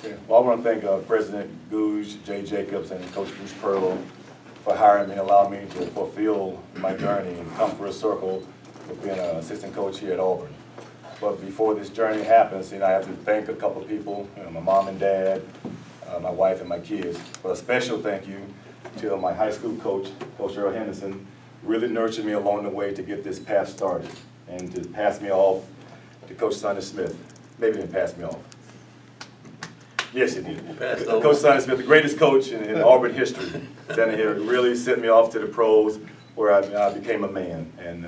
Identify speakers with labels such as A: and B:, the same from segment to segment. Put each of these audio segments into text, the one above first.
A: Yeah. Well, I want to thank President Gouge, Jay Jacobs, and Coach Bruce Perlow for hiring me and allowing me to fulfill my journey and come full circle with being an assistant coach here at Auburn. But before this journey happens, I have to thank a couple of people, my mom and dad, my wife and my kids. But a special thank you to my high school coach, Coach Earl Henderson, really nurtured me along the way to get this path started and to pass me off to Coach Sonny Smith. Maybe didn't pass me off. Yes, he did. Coach Sonny Smith, the greatest coach in Auburn history, down here, really sent me off to the pros where I became a man. And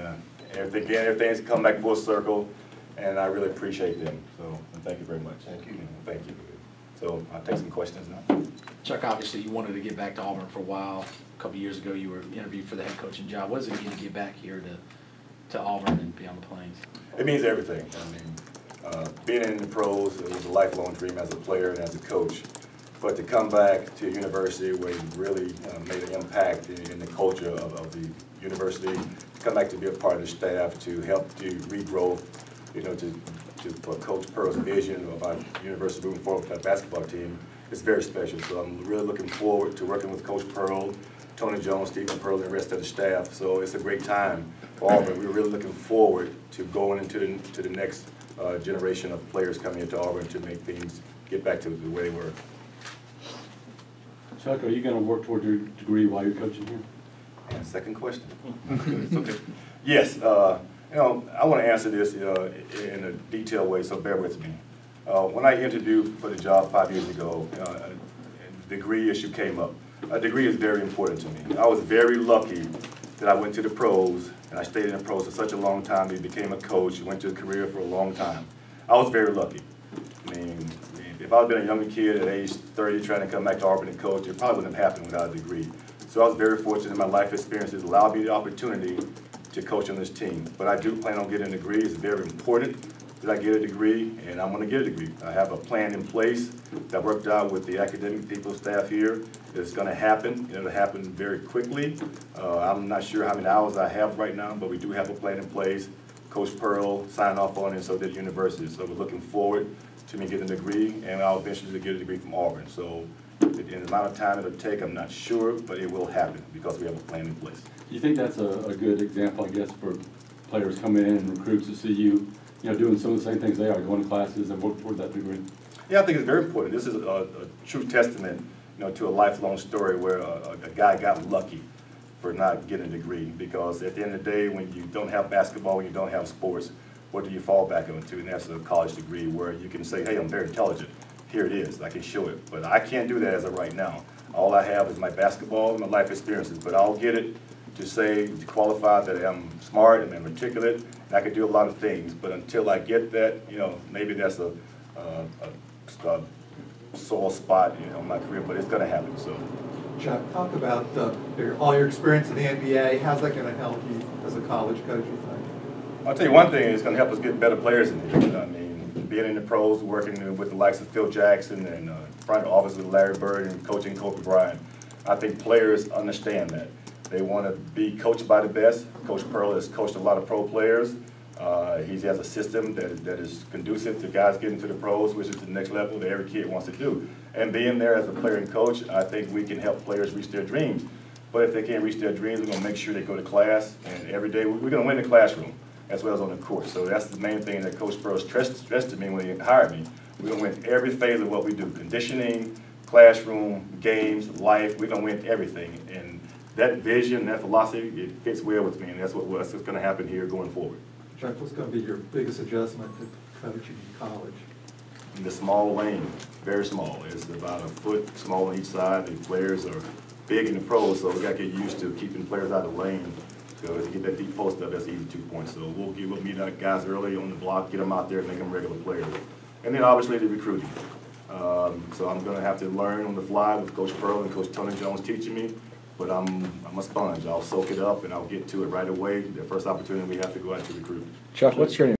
A: everything's come back full circle, and I really appreciate them. So thank you very much.
B: Thank you.
A: Thank you. So I'll take some questions now.
C: Chuck, obviously you wanted to get back to Auburn for a while. A couple years ago you were interviewed for the head coaching job. What does it mean to get back here to Auburn and be on the Plains?
A: It means everything. I mean, being in the pros, it was a lifelong dream as a player and as a coach. But to come back to a university where you really made an impact in the culture of the university, to come back to be a part of the staff, to help to regrow, for Coach Pearl's vision of our university moving forward with our basketball team, it's very special. So I'm really looking forward to working with Coach Pearl, Tony Jones, Stephen Pearl, and the rest of the staff. So it's a great time for Auburn. We're really looking forward to going into the next generation of players coming into Auburn to make things get back to the way they were.
D: Chuck, are you going to work toward your degree while you're coaching here?
A: And second question. Okay. Yes. I want to answer this in a detailed way, so bear with me. When I interviewed for the job 5 years ago, the degree issue came up. A degree is very important to me. I was very lucky that I went to the pros, and I stayed in the pros for such a long time. I became a coach, went to a career for a long time. I was very lucky. I mean, if I had been a younger kid at age 30 trying to come back to Auburn and coach, it probably wouldn't have happened without a degree. So I was very fortunate in my life experiences allowed me the opportunity to coach on this team. But I do plan on getting a degree. It's very important that I get a degree, and I'm going to get a degree. I have a plan in place that worked out with the academic people, staff here. It's going to happen. It'll happen very quickly. I'm not sure how many hours I have right now, but we do have a plan in place. Coach Pearl signed off on it, and so did the university. So we're looking forward to me getting a degree, and I'll eventually get a degree from Auburn. So in the amount of time it'll take, I'm not sure, but it will happen because we have a plan in place.
D: Do you think that's a good example, I guess, for players coming in and recruits to see you, doing some of the same things they are, going to classes and work toward that degree?
A: Yeah, I think it's very important. This is a true testament, to a lifelong story where a guy got lucky for not getting a degree, because at the end of the day, when you don't have basketball, when you don't have sports, what do you fall back onto? And that's a college degree where you can say, hey, I'm very intelligent. Here it is. I can show it. But I can't do that as of right now. All I have is my basketball and my life experiences, but I'll get it to say, to qualify that I'm smart and I'm articulate, and I can do a lot of things. But until I get that, maybe that's a sore spot in my career, but it's going to happen. So,
B: Chuck, talk about all your experience in the NBA. How's that going to help you as a college coach, you think?
A: I'll tell you one thing, it's going to help us get better players in here. I mean, being in the pros, working with the likes of Phil Jackson and front office with Larry Bird and coaching Kobe Bryant, I think players understand that. They want to be coached by the best. Coach Pearl has coached a lot of pro players. He has a system that is conducive to guys getting to the pros, which is the next level that every kid wants to do. And being there as a player and coach, I think we can help players reach their dreams. But if they can't reach their dreams, we're going to make sure they go to class. And every day, we're going to win the classroom as well as on the court. So that's the main thing that Coach Pearl stressed to me when he hired me. We're going to win every phase of what we do: conditioning, classroom, games, life. We're going to win everything. And that vision, that philosophy, it fits well with me, and that's what's going to happen here going forward.
B: Chuck, what's going to be your biggest adjustment to coaching in college?
A: In the small lane, very small. It's about a foot small on each side. The players are big in the pros, so we got to get used to keeping players out of the lane. So to get that deep post up, that's easy 2 points. So we'll meet our guys early on the block, get them out there, and make them regular players. And then obviously the recruiting. So I'm going to have to learn on the fly with Coach Pearl and Coach Tony Jones teaching me. But I'm a sponge. I'll soak it up and I'll get to it right away. The first opportunity we have to go out to recruit.
C: Chuck, what's your